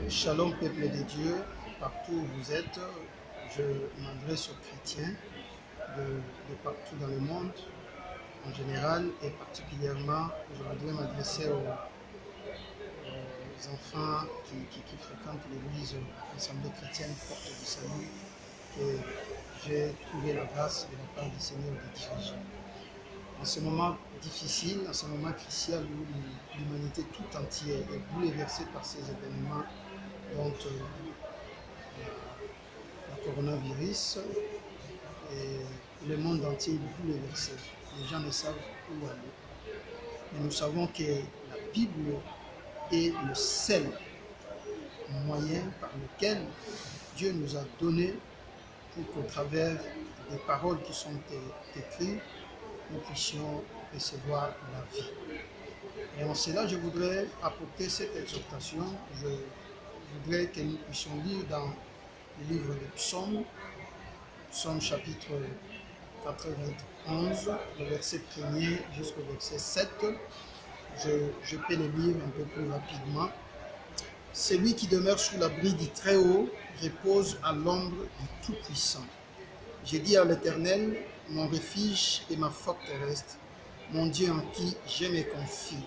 Shalom peuple de Dieu, partout où vous êtes, je m'adresse aux chrétiens de partout dans le monde en général et particulièrement je voudrais m'adresser aux enfants qui fréquentent l'église l'Assemblée chrétienne Porte du Salut que j'ai trouvé la grâce de la part du Seigneur de diriger. En ce moment difficile, en ce moment crucial où l'humanité tout entière est bouleversée par ces événements, donc le coronavirus, et le monde entier est bouleversé. Les gens ne savent où aller. Mais nous savons que la Bible est le seul moyen par lequel Dieu nous a donné pour qu'au travers des paroles qui sont écrites, nous puissions recevoir la vie. Et en cela, je voudrais apporter cette exhortation. Je voudrais que nous puissions lire dans le livre de Psaume, Psaume chapitre 91, le verset 1er jusqu'au verset 7. Je peux le lire un peu plus rapidement. Celui qui demeure sous l'abri du Très-Haut repose à l'ombre du Tout-Puissant. J'ai dit à l'Éternel, mon refuge et ma forteresse, mon Dieu en qui je me confie.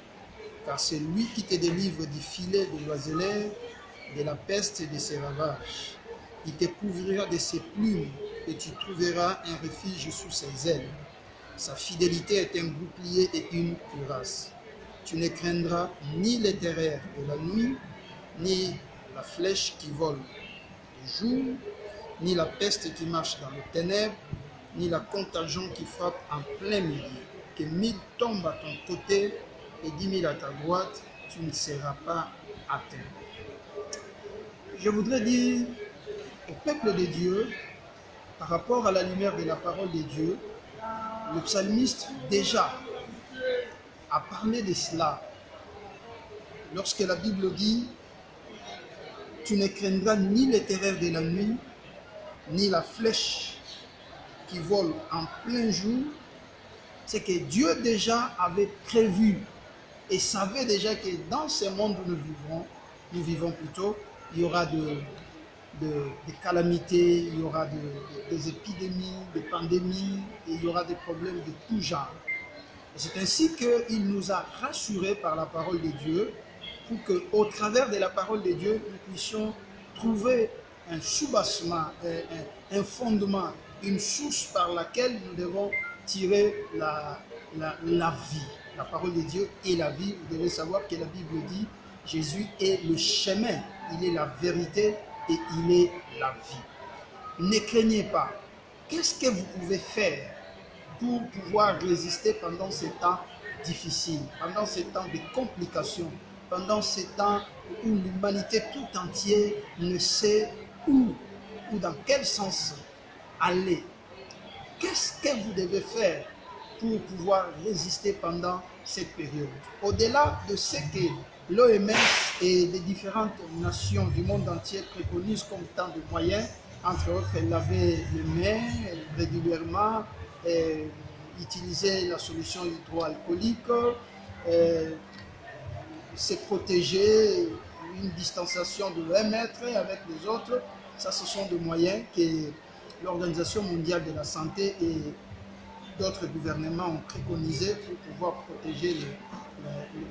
Car c'est lui qui te délivre du filet de l'oiseleur, de la peste et de ses ravages. Il te couvrira de ses plumes et tu trouveras un refuge sous ses ailes. Sa fidélité est un bouclier et une cuirasse. Tu ne craindras ni les terreurs de la nuit, ni la flèche qui vole de jour, ni la peste qui marche dans les ténèbres, ni la contagion qui frappe en plein milieu. Que 1000 tombent à ton côté et 10 000 à ta droite, tu ne seras pas atteint. Je voudrais dire au peuple de Dieu, par rapport à la lumière de la parole de Dieu, le psalmiste déjà a parlé de cela. Lorsque la Bible dit « Tu ne craindras ni les terreurs de la nuit, ni la flèche qui vole en plein jour », c'est que Dieu déjà avait prévu et savait déjà que dans ce monde où nous vivons plutôt, il y aura des calamités, il y aura des épidémies, des pandémies, et il y aura des problèmes de tout genre. C'est ainsi qu'il nous a rassurés par la parole de Dieu, pour qu'au travers de la parole de Dieu, nous puissions trouver un soubassement, un fondement, une source par laquelle nous devons tirer la vie. La parole de Dieu est la vie. Vous devez savoir que la Bible dit Jésus est le chemin, il est la vérité et il est la vie. Ne craignez pas. Qu'est-ce que vous pouvez faire pour pouvoir résister pendant ces temps difficiles, pendant ces temps de complications, pendant ces temps où l'humanité tout entière ne sait où ou dans quel sens aller? Qu'est-ce que vous devez faire pour pouvoir résister pendant cette période? Au-delà de ce que l'OMS et les différentes nations du monde entier préconisent comme tant de moyens, entre autres laver les mains régulièrement, utiliser la solution hydroalcoolique, se protéger, une distanciation de 1 mètre avec les autres, ça ce sont des moyens que l'Organisation mondiale de la santé et d'autres gouvernements ont préconisé pour pouvoir protéger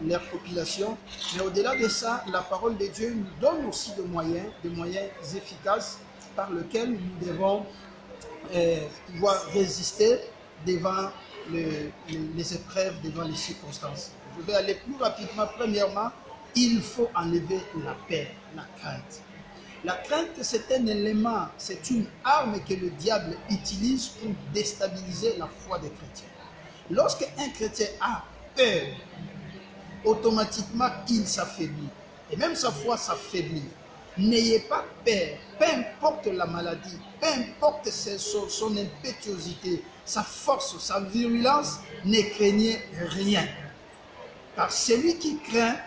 leur population. Mais au-delà de ça, la parole de Dieu nous donne aussi des moyens efficaces par lesquels nous devons pouvoir résister devant les épreuves, devant les circonstances. Je vais aller plus rapidement. Premièrement, il faut enlever la peur, la crainte. La crainte, c'est un élément, c'est une arme que le diable utilise pour déstabiliser la foi des chrétiens. Lorsqu'un chrétien a peur, automatiquement, il s'affaiblit. Et même sa foi s'affaiblit. N'ayez pas peur, peu importe la maladie, peu importe son impétuosité, sa force, sa virulence, ne craignez rien. Car celui qui craint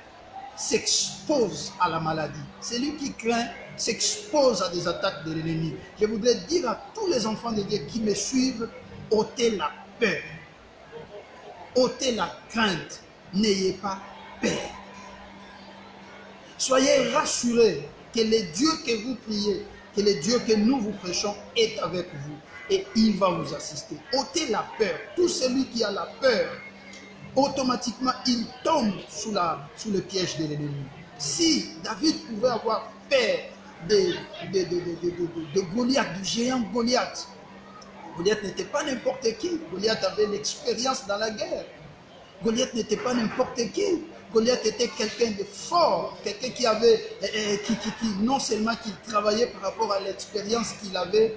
s'expose à la maladie. Celui qui craint s'expose à des attaques de l'ennemi. Je voudrais dire à tous les enfants de Dieu qui me suivent, ôtez la peur, ôtez la crainte, n'ayez pas peur. Soyez rassurés que le Dieu que vous priez, que le Dieu que nous vous prêchons est avec vous. Et il va vous assister. Ôtez la peur. Tout celui qui a la peur, automatiquement, il tombe sous le piège de l'ennemi. Si David pouvait avoir peur de Goliath, du géant Goliath, Goliath n'était pas n'importe qui. Goliath avait l'expérience dans la guerre. Goliath n'était pas n'importe qui. Goliath était quelqu'un de fort, quelqu'un qui avait, non seulement qui travaillait par rapport à l'expérience qu'il avait,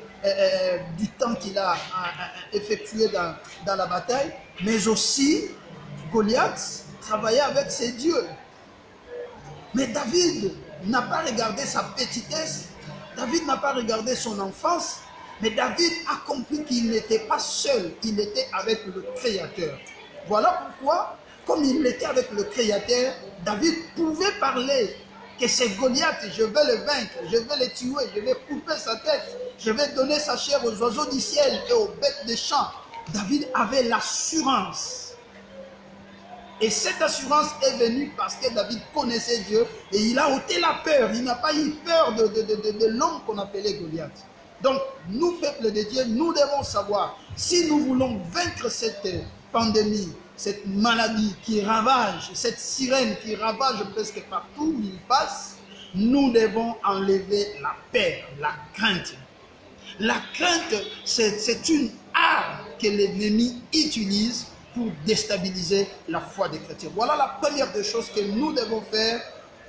du temps qu'il a effectué dans la bataille, mais aussi Goliath travaillait avec ses dieux. Mais David n'a pas regardé sa petitesse, David n'a pas regardé son enfance, mais David a compris qu'il n'était pas seul, il était avec le Créateur. Voilà pourquoi, comme il était avec le Créateur, David pouvait parler que c'est Goliath, je vais le vaincre, je vais le tuer, je vais couper sa tête, je vais donner sa chair aux oiseaux du ciel et aux bêtes des champs. David avait l'assurance. Et cette assurance est venue parce que David connaissait Dieu et il a ôté la peur. Il n'a pas eu peur de l'homme qu'on appelait Goliath. Donc, nous, peuple de Dieu, nous devons savoir, si nous voulons vaincre cette pandémie, cette maladie qui ravage, cette sirène qui ravage presque partout où il passe, nous devons enlever la peur, la crainte. La crainte, c'est une arme que l'ennemi utilise pour déstabiliser la foi des chrétiens. Voilà la première des choses que nous devons faire,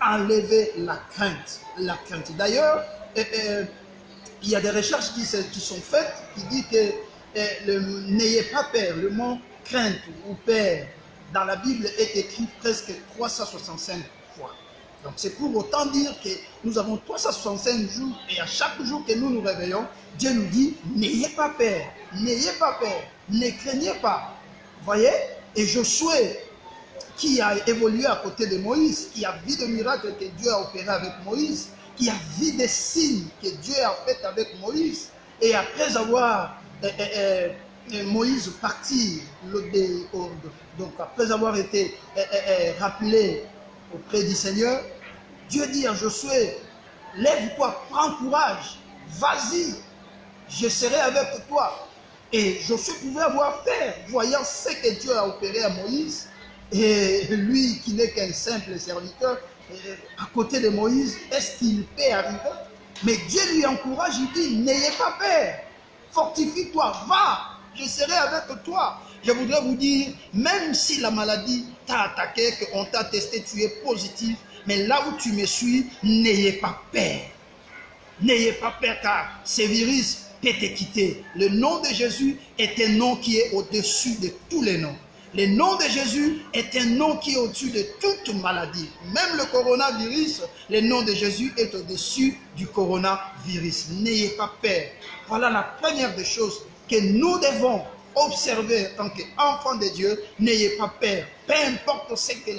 enlever la crainte. La crainte. D'ailleurs, il y a des recherches qui sont faites qui disent que n'ayez pas peur, le mot crainte ou peur dans la Bible est écrit presque 365 fois. Donc c'est pour autant dire que nous avons 365 jours et à chaque jour que nous nous réveillons, Dieu nous dit n'ayez pas peur, ne craignez pas. Voyez, et Josué, qui a évolué à côté de Moïse, qui a vu des miracles que Dieu a opérés avec Moïse, qui a vu des signes que Dieu a fait avec Moïse, et après avoir Moïse parti, donc après avoir été rappelé auprès du Seigneur, Dieu dit à Josué, lève-toi, prends courage, vas-y, je serai avec toi. Et Josué pouvait avoir peur, voyant ce que Dieu a opéré à Moïse, et lui qui n'est qu'un simple serviteur, à côté de Moïse, est-ce qu'il peut arriver? Mais Dieu lui encourage, il dit, n'ayez pas peur, fortifie-toi, va, je serai avec toi. Je voudrais vous dire, même si la maladie t'a attaqué, qu'on t'a testé, tu es positif, mais là où tu me suis, n'ayez pas peur. N'ayez pas peur car ce virus peut te quitter. Le nom de Jésus est un nom qui est au-dessus de tous les noms. Le nom de Jésus est un nom qui est au-dessus de toute maladie. Même le coronavirus, le nom de Jésus est au-dessus du coronavirus. N'ayez pas peur. Voilà la première des choses que nous devons observer en tant qu'enfants de Dieu. N'ayez pas peur. Peu importe ce que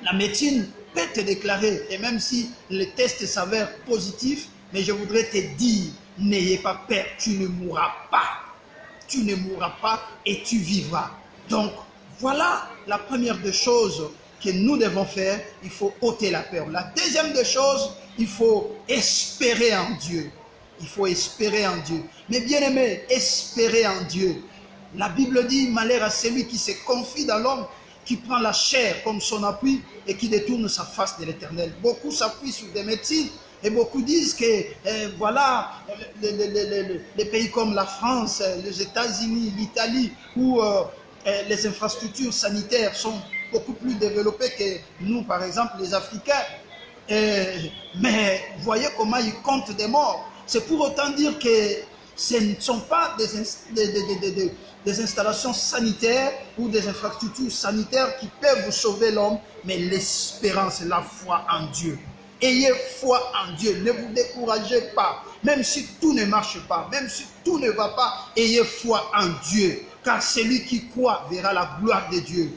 la médecine peut te déclarer, et même si le test s'avère positif, mais je voudrais te dire, n'ayez pas peur, tu ne mourras pas. Tu ne mourras pas et tu vivras. Donc, voilà la première des choses que nous devons faire. Il faut ôter la peur. La deuxième des choses, il faut espérer en Dieu. Il faut espérer en Dieu. Mais bien aimé, espérer en Dieu. La Bible dit, malheur à celui qui se confie dans l'homme, qui prend la chair comme son appui et qui détourne sa face de l'Éternel. Beaucoup s'appuient sur des médecines et beaucoup disent que voilà, les pays comme la France, les États-Unis, l'Italie, où les infrastructures sanitaires sont beaucoup plus développées que nous, par exemple, les Africains. Mais voyez comment ils comptent des morts. C'est pour autant dire que ce ne sont pas des installations sanitaires ou des infrastructures sanitaires qui peuvent vous sauver l'homme, mais l'espérance, la foi en Dieu. Ayez foi en Dieu, ne vous découragez pas, même si tout ne marche pas, même si tout ne va pas, ayez foi en Dieu, car celui qui croit verra la gloire de Dieu.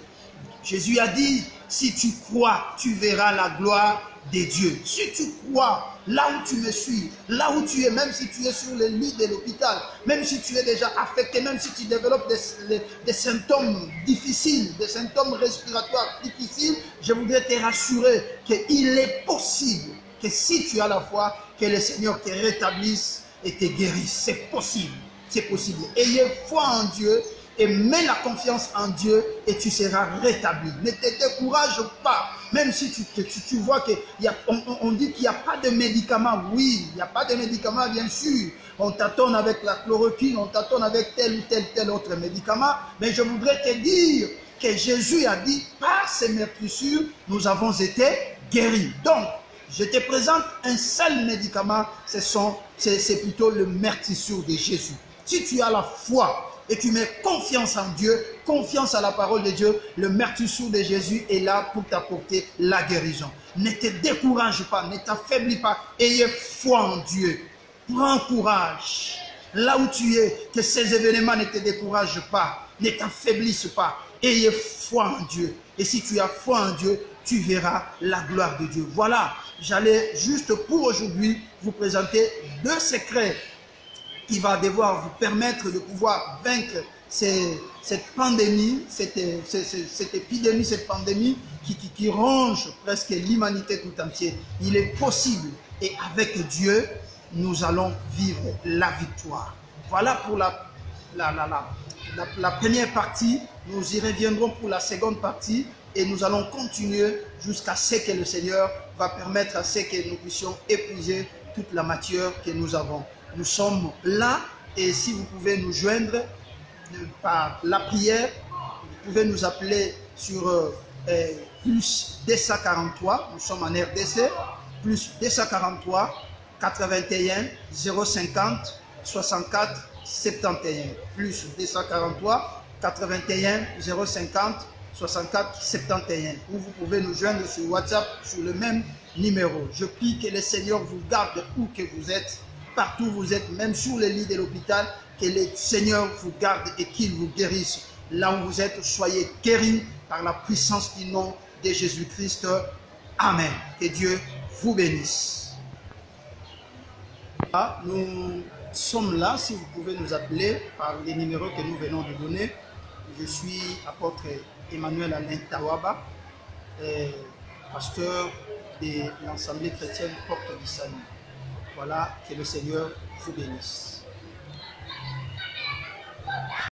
Jésus a dit, si tu crois, tu verras la gloire de Dieu. Si tu crois, là où tu me suis, là où tu es, même si tu es sur le lit de l'hôpital, même si tu es déjà affecté, même si tu développes des symptômes difficiles, des symptômes respiratoires difficiles, je voudrais te rassurer qu'il est possible que si tu as la foi, que le Seigneur te rétablisse et te guérisse. C'est possible. C'est possible. Ayez foi en Dieu et mets la confiance en Dieu et tu seras rétabli. Ne te décourage pas. Même si tu vois qu'on dit qu'il n'y a pas de médicaments. Oui, il n'y a pas de médicaments, bien sûr. On tâtonne avec la chloroquine, on tâtonne avec tel ou tel autre médicament. Mais je voudrais te dire que Jésus a dit, par ses meurtrissures, nous avons été guéris. Donc, je te présente un seul médicament, c'est plutôt le meurtrissure de Jésus. Si tu as la foi et tu mets confiance en Dieu, confiance à la parole de Dieu, le meurtrissure de Jésus est là pour t'apporter la guérison. Ne te décourage pas, ne t'affaiblis pas, ayez foi en Dieu. Prends courage. Là où tu es, que ces événements ne te découragent pas, ne t'affaiblissent pas. Ayez foi en Dieu. Et si tu as foi en Dieu, tu verras la gloire de Dieu. Voilà, j'allais juste pour aujourd'hui vous présenter 2 secrets qui va devoir vous permettre de pouvoir vaincre cette pandémie, cette épidémie, cette pandémie qui ronge presque l'humanité tout entière. Il est possible et avec Dieu, nous allons vivre la victoire. Voilà pour la première partie. Nous y reviendrons pour la seconde partie et nous allons continuer jusqu'à ce que le Seigneur va permettre à ce que nous puissions épuiser toute la matière que nous avons. Nous sommes là et si vous pouvez nous joindre par la prière, vous pouvez nous appeler sur plus 243, nous sommes en RDC, plus 243 81 050 64 71, plus 243 81 050 64 71. Ou vous pouvez nous joindre sur WhatsApp sur le même numéro. Je prie que le Seigneur vous garde où que vous êtes, partout où vous êtes, même sur le lit de l'hôpital, que le Seigneur vous garde et qu'il vous guérisse. Là où vous êtes, soyez guéris par la puissance du nom de Jésus-Christ. Amen. Que Dieu vous bénisse. Nous sommes là, si vous pouvez nous appeler par les numéros que nous venons de donner. Je suis apôtre Emmanuel Alain Tawaba, pasteur de l'Assemblée chrétienne Porte du Salut. Voilà, que le Seigneur vous bénisse.